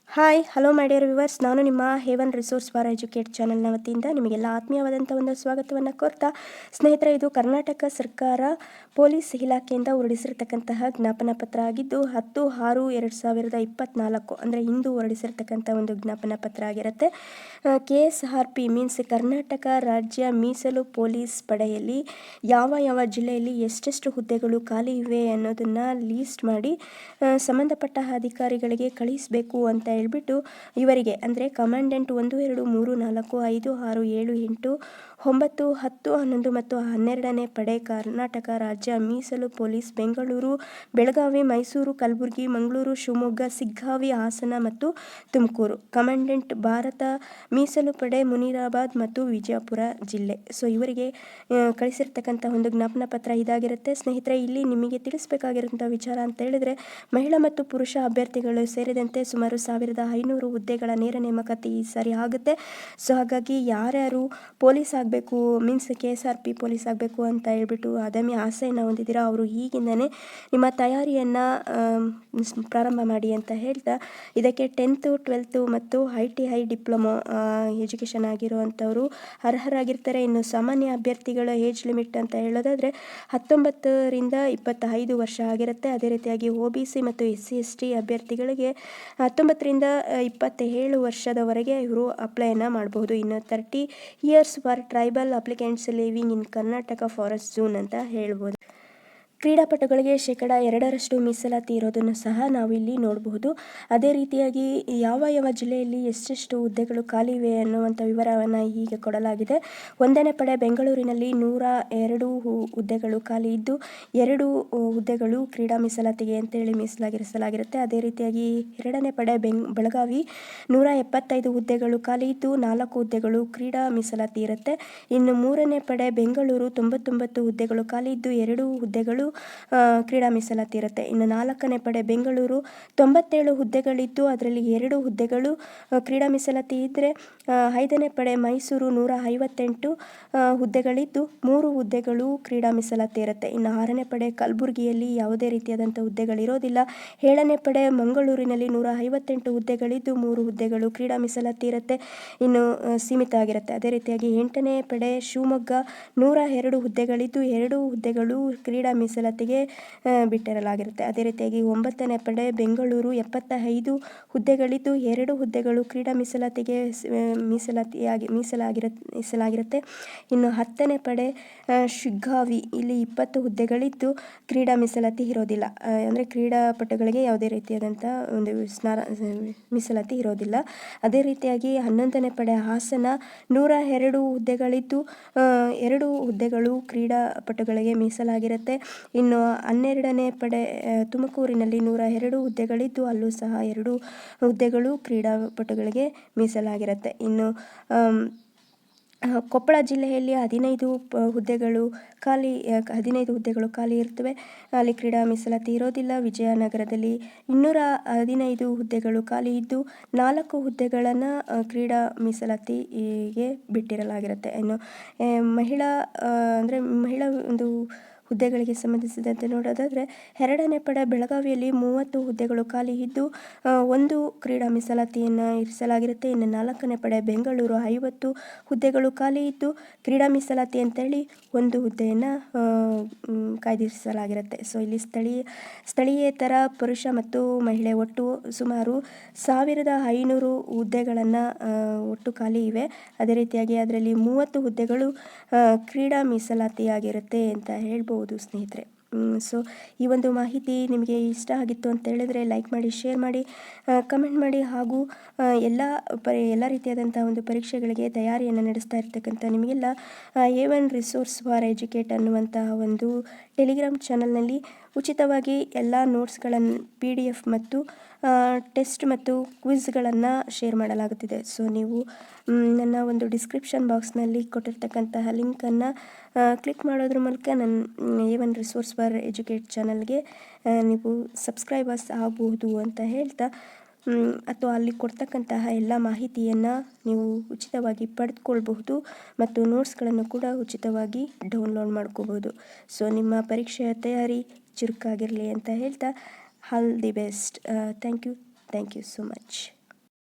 Hi hello my dear viewers, ನಾನು ನಿಮ್ಮ heaven resource for educate ಚಾನಲ್ನ ವತಿಯಿಂದ ನಿಮಗೆಲ್ಲ ಆತ್ಮೀಯವಾದಂಥ ಒಂದು ಸ್ವಾಗತವನ್ನು ಕೋರ್ತಾ, ಸ್ನೇಹಿತರೆ, ಇದು ಕರ್ನಾಟಕ ಸರ್ಕಾರ ಪೊಲೀಸ್ ಇಲಾಖೆಯಿಂದ ಹೊರಡಿಸಿರ್ತಕ್ಕಂತಹ ಜ್ಞಾಪನ ಪತ್ರ ಆಗಿದ್ದು 10/6/2024 ಅಂದರೆ ಇಂದು ಹೊರಡಿಸಿರ್ತಕ್ಕಂಥ ಒಂದು ಜ್ಞಾಪನ ಪತ್ರ ಆಗಿರುತ್ತೆ. KSRP ಮೀನ್ಸ್ ಕರ್ನಾಟಕ ರಾಜ್ಯ ಮೀಸಲು ಪೊಲೀಸ್ ಪಡೆಯಲ್ಲಿ ಯಾವ ಜಿಲ್ಲೆಯಲ್ಲಿ ಎಷ್ಟೆಷ್ಟು ಹುದ್ದೆಗಳು ಖಾಲಿ ಇವೆ ಅನ್ನೋದನ್ನು ಲೀಸ್ಟ್ ಮಾಡಿ ಸಂಬಂಧಪಟ್ಟ ಅಧಿಕಾರಿಗಳಿಗೆ ಕಳಿಸಬೇಕು ಅಂತ ಹೇಳ್ಬಿಟ್ಟು ಇವರಿಗೆ ಅಂದರೆ ಕಮಾಂಡೆಂಟ್ 1, 2, 3, 4, 5, 6, 7, 8, 9, 10, 11 ಮತ್ತು 12ನೇ ಪಡೆ ಕರ್ನಾಟಕ ರಾಜ್ಯ ಮೀಸಲು ಪೊಲೀಸ್ ಬೆಂಗಳೂರು, ಬೆಳಗಾವಿ, ಮೈಸೂರು, ಕಲಬುರಗಿ, ಮಂಗಳೂರು, ಶಿವಮೊಗ್ಗ, ಸಿಗ್ಗಾವಿ, ಹಾಸನ ಮತ್ತು ತುಮಕೂರು. ಕಮಾಂಡೆಂಟ್ ಭಾರತ ಮೀಸಲು ಪಡೆ ಮುನಿರಾಬಾದ್ ಮತ್ತು ವಿಜಯಪುರ ಜಿಲ್ಲೆ. ಸೊ ಇವರಿಗೆ ಕಳಿಸಿರ್ತಕ್ಕಂಥ ಒಂದು ಜ್ಞಾಪನ ಪತ್ರ ಇದಾಗಿರುತ್ತೆ. ಸ್ನೇಹಿತರೆ, ಇಲ್ಲಿ ನಿಮಗೆ ತಿಳಿಸಬೇಕಾಗಿರೋಂಥ ವಿಚಾರ ಅಂತ ಹೇಳಿದ್ರೆ, ಮಹಿಳಾ ಮತ್ತು ಪುರುಷ ಅಭ್ಯರ್ಥಿಗಳು ಸೇರಿದಂತೆ ಸುಮಾರು 1500 ಹುದ್ದೆಗಳ ನೇರ ನೇಮಕಾತಿ ಈ ಸಾರಿ ಆಗುತ್ತೆ. ಸೊ ಹಾಗಾಗಿ ಯಾರ್ಯಾರು ಪೊಲೀಸ್ ಆಗಬೇಕು ಮೀನ್ಸ್ KSRP ಪೊಲೀಸ್ ಆಗಬೇಕು ಅಂತ ಹೇಳ್ಬಿಟ್ಟು ಅದಮ್ಯ ಆಸೆಯನ್ನು ಹೊಂದಿದ್ದೀರಾ, ಅವರು ಈಗಿಂದನೇ ನಿಮ್ಮ ತಯಾರಿಯನ್ನು ಪ್ರಾರಂಭ ಮಾಡಿ ಅಂತ ಹೇಳ್ತಾ, ಇದಕ್ಕೆ 10th, 12th ಮತ್ತು ITI ಡಿಪ್ಲೊಮೊ ಎಜುಕೇಷನ್ ಆಗಿರುವಂಥವರು ಅರ್ಹರಾಗಿರ್ತಾರೆ. ಇನ್ನು ಸಾಮಾನ್ಯ ಅಭ್ಯರ್ಥಿಗಳ ಏಜ್ ಲಿಮಿಟ್ ಅಂತ ಹೇಳೋದಾದರೆ 19ರಿಂದ 25 ವರ್ಷ ಆಗಿರುತ್ತೆ. ಅದೇ ರೀತಿಯಾಗಿ OBC ಮತ್ತು SC ST ಅಭ್ಯರ್ಥಿಗಳಿಗೆ 19ರಿಂದ 27 ವರ್ಷದವರೆಗೆ ಇವರು ಅಪ್ಲೈಯನ್ನು ಮಾಡಬಹುದು. ಇನ್ನು 30 years for tribal applicants living in Karnataka forest zone ಅಂತ ಹೇಳ್ಬೋದು. ಕ್ರೀಡಾಪಟುಗಳಿಗೆ 2% ಮೀಸಲಾತಿ ಇರೋದನ್ನು ಸಹ ನಾವು ಇಲ್ಲಿ ನೋಡಬಹುದು. ಅದೇ ರೀತಿಯಾಗಿ ಯಾವ ಜಿಲ್ಲೆಯಲ್ಲಿ ಎಷ್ಟೆಷ್ಟು ಹುದ್ದೆಗಳು ಖಾಲಿ ಇವೆ ಅನ್ನುವಂಥ ವಿವರವನ್ನು ಹೀಗೆ ಕೊಡಲಾಗಿದೆ. 1ನೇ ಪಡೆ ಬೆಂಗಳೂರಿನಲ್ಲಿ 102 ಹುದ್ದೆಗಳು ಖಾಲಿ ಇದ್ದು 2 ಹುದ್ದೆಗಳು ಕ್ರೀಡಾ ಮೀಸಲಾತಿಗೆ ಅಂತೇಳಿ ಮೀಸಲಾಗಿರಿಸಲಾಗಿರುತ್ತೆ. ಅದೇ ರೀತಿಯಾಗಿ 2ನೇ ಪಡೆ ಬೆಳಗಾವಿ 175 ಹುದ್ದೆಗಳು ಖಾಲಿ ಇದ್ದು 4 ಹುದ್ದೆಗಳು ಕ್ರೀಡಾ ಮೀಸಲಾತಿ ಇರುತ್ತೆ. ಇನ್ನು 3ನೇ ಪಡೆ ಬೆಂಗಳೂರು 99 ಹುದ್ದೆಗಳು ಖಾಲಿ ಇದ್ದು 2 ಹುದ್ದೆಗಳು ಕ್ರೀಡಾ ಮೀಸಲಾತಿ ಇರುತ್ತೆ. ಇನ್ನು 4ನೇ ಪಡೆ ಬೆಂಗಳೂರು 97 ಹುದ್ದೆಗಳಿದ್ದು ಅದರಲ್ಲಿ 2 ಹುದ್ದೆಗಳು ಕ್ರೀಡಾ ಮೀಸಲಾತಿ ಇದ್ದರೆ 5ನೇ ಪಡೆ ಮೈಸೂರು 158 ಹುದ್ದೆಗಳಿದ್ದು 3 ಹುದ್ದೆಗಳು ಕ್ರೀಡಾ ಮೀಸಲಾತಿ ಇರುತ್ತೆ. ಇನ್ನು 6ನೇ ಪಡೆ ಕಲಬುರಗಿಯಲ್ಲಿ ಯಾವುದೇ ರೀತಿಯಾದಂಥ ಹುದ್ದೆಗಳಿರೋದಿಲ್ಲ. 7ನೇ ಪಡೆ ಮಂಗಳೂರಿನಲ್ಲಿ 158 ಹುದ್ದೆಗಳಿದ್ದು 3 ಹುದ್ದೆಗಳು ಕ್ರೀಡಾ ಮೀಸಲಾತಿ ಇರುತ್ತೆ, ಇನ್ನು ಸೀಮಿತ ಆಗಿರುತ್ತೆ. ಅದೇ ರೀತಿಯಾಗಿ 8ನೇ ಪಡೆ ಶಿವಮೊಗ್ಗ 102 ಹುದ್ದೆಗಳಿದ್ದು 2 ಹುದ್ದೆಗಳು ಕ್ರೀಡಾ ಮೀಸಲಾತಿಗೆ ಬಿಟ್ಟಿರಲಾಗಿರುತ್ತೆ. ಅದೇ ರೀತಿಯಾಗಿ 9ನೇ ಪಡೆ ಬೆಂಗಳೂರು 75 ಹುದ್ದೆಗಳಿದ್ದು 2 ಹುದ್ದೆಗಳು ಕ್ರೀಡಾ ಮೀಸಲಾತಿಗೆ ಮೀಸಲಾಗಿರುತ್ತೆ. ಇನ್ನು 10ನೇ ಪಡೆ ಶಿಗ್ಗಾವಿ ಇಲ್ಲಿ 20 ಹುದ್ದೆಗಳಿದ್ದು ಕ್ರೀಡಾ ಮೀಸಲಾತಿ ಇರೋದಿಲ್ಲ. ಅಂದರೆ ಕ್ರೀಡಾಪಟುಗಳಿಗೆ ಯಾವುದೇ ರೀತಿಯಾದಂಥ ಒಂದು ಮೀಸಲಾತಿ ಇರೋದಿಲ್ಲ. ಅದೇ ರೀತಿಯಾಗಿ 11ನೇ ಪಡೆ ಹಾಸನ 102 ಹುದ್ದೆಗಳಿದ್ದು 2 ಹುದ್ದೆಗಳು ಕ್ರೀಡಾಪಟುಗಳಿಗೆ ಮೀಸಲಾಗಿರುತ್ತೆ. ಇನ್ನು 12ನೇ ಪಡೆ ತುಮಕೂರಿನಲ್ಲಿ 102 ಹುದ್ದೆಗಳಿದ್ದು ಅಲ್ಲೂ ಸಹ 2 ಹುದ್ದೆಗಳು ಕ್ರೀಡಾಪಟುಗಳಿಗೆ ಮೀಸಲಾಗಿರುತ್ತೆ. ಇನ್ನು ಕೊಪ್ಪಳ ಜಿಲ್ಲೆಯಲ್ಲಿ 15 ಹುದ್ದೆಗಳು ಖಾಲಿ ಇರ್ತವೆ, ಅಲ್ಲಿ ಕ್ರೀಡಾ ಮೀಸಲಾತಿ ಇರೋದಿಲ್ಲ. ವಿಜಯನಗರದಲ್ಲಿ 215 ಹುದ್ದೆಗಳು ಖಾಲಿ ಇದ್ದು 4 ಹುದ್ದೆಗಳನ್ನು ಕ್ರೀಡಾ ಮೀಸಲಾತಿಗೆ ಬಿಟ್ಟಿರಲಾಗಿರುತ್ತೆ. ಇನ್ನು ಮಹಿಳಾ ಒಂದು ಹುದ್ದೆಗಳಿಗೆ ಸಂಬಂಧಿಸಿದಂತೆ ನೋಡೋದಾದರೆ 2ನೇ ಪಡೆ ಬೆಳಗಾವಿಯಲ್ಲಿ 30 ಹುದ್ದೆಗಳು ಖಾಲಿ ಇದ್ದು 1 ಕ್ರೀಡಾ ಮೀಸಲಾತಿಯನ್ನು ಇರಿಸಲಾಗಿರುತ್ತೆ. ಇನ್ನು 4ನೇ ಪಡೆ ಬೆಂಗಳೂರು 50 ಹುದ್ದೆಗಳು ಖಾಲಿ ಇದ್ದು ಕ್ರೀಡಾ ಮೀಸಲಾತಿ ಅಂತೇಳಿ 1 ಹುದ್ದೆಯನ್ನು ಕಾಯ್ದಿರಿಸಲಾಗಿರುತ್ತೆ. ಸೊ ಇಲ್ಲಿ ಸ್ಥಳೀಯೇತರ ಪುರುಷ ಮತ್ತು ಮಹಿಳೆ ಒಟ್ಟು ಸುಮಾರು 1500 ಹುದ್ದೆಗಳನ್ನು ಒಟ್ಟು ಖಾಲಿ ಇವೆ. ಅದೇ ರೀತಿಯಾಗಿ ಅದರಲ್ಲಿ 30 ಹುದ್ದೆಗಳು ಕ್ರೀಡಾ ಮೀಸಲಾತಿಯಾಗಿರುತ್ತೆ ಅಂತ ಹೇಳ್ಬೋದು ಸ್ನೇಹಿತರೆ. ಸೊ ಈ ಒಂದು ಮಾಹಿತಿ ನಿಮಗೆ ಇಷ್ಟ ಆಗಿತ್ತು ಅಂತ ಹೇಳಿದ್ರೆ ಲೈಕ್ ಮಾಡಿ, ಶೇರ್ ಮಾಡಿ, ಕಮೆಂಟ್ ಮಾಡಿ. ಹಾಗೂ ಎಲ್ಲ ರೀತಿಯಾದಂಥ ಒಂದು ಪರೀಕ್ಷೆಗಳಿಗೆ ತಯಾರಿಯನ್ನು ನಡೆಸ್ತಾ ಇರ್ತಕ್ಕಂಥ ನಿಮಗೆಲ್ಲ A1 ರಿಸೋರ್ಸ್ ಫಾರ್ ಎಜುಕೇಟ್ ಅನ್ನುವಂತಹ ಒಂದು ಟೆಲಿಗ್ರಾಮ್ ಚಾನಲ್ನಲ್ಲಿ ಉಚಿತವಾಗಿ ಎಲ್ಲ ನೋಟ್ಸ್ಗಳನ್ನು PDF ಮತ್ತು ಟೆಸ್ಟ್ ಮತ್ತು ಕ್ವಿಜ್ಗಳನ್ನು ಶೇರ್ ಮಾಡಲಾಗುತ್ತಿದೆ. ಸೊ ನೀವು ನನ್ನ ಒಂದು ಡಿಸ್ಕ್ರಿಪ್ಷನ್ ಬಾಕ್ಸ್ನಲ್ಲಿ ಕೊಟ್ಟಿರ್ತಕ್ಕಂತಹ ಲಿಂಕನ್ನು ಕ್ಲಿಕ್ ಮಾಡೋದ್ರ ಮೂಲಕ ನನ್ನ A1 ರಿಸೋರ್ಸ್ ಫಾರ್ ಎಜುಕೇಟ್ ಚಾನಲ್ಗೆ ನೀವು ಸಬ್ಸ್ಕ್ರೈಬರ್ಸ್ ಆಗಬಹುದು ಅಂತ ಹೇಳ್ತಾ, ಅಥವಾ ಅಲ್ಲಿ ಕೊಡ್ತಕ್ಕಂತಹ ಎಲ್ಲ ಮಾಹಿತಿಯನ್ನು ನೀವು ಉಚಿತವಾಗಿ ಪಡೆದುಕೊಳ್ಬಹುದು ಮತ್ತು ನೋಟ್ಸ್ಗಳನ್ನು ಕೂಡ ಉಚಿತವಾಗಿ ಡೌನ್ಲೋಡ್ ಮಾಡ್ಕೋಬಹುದು. ಸೊ ನಿಮ್ಮ ಪರೀಕ್ಷೆಯ ತಯಾರಿ ಚುರುಕಾಗಿರಲಿ ಅಂತ ಹೇಳ್ತಾ, all the best. Thank you so much.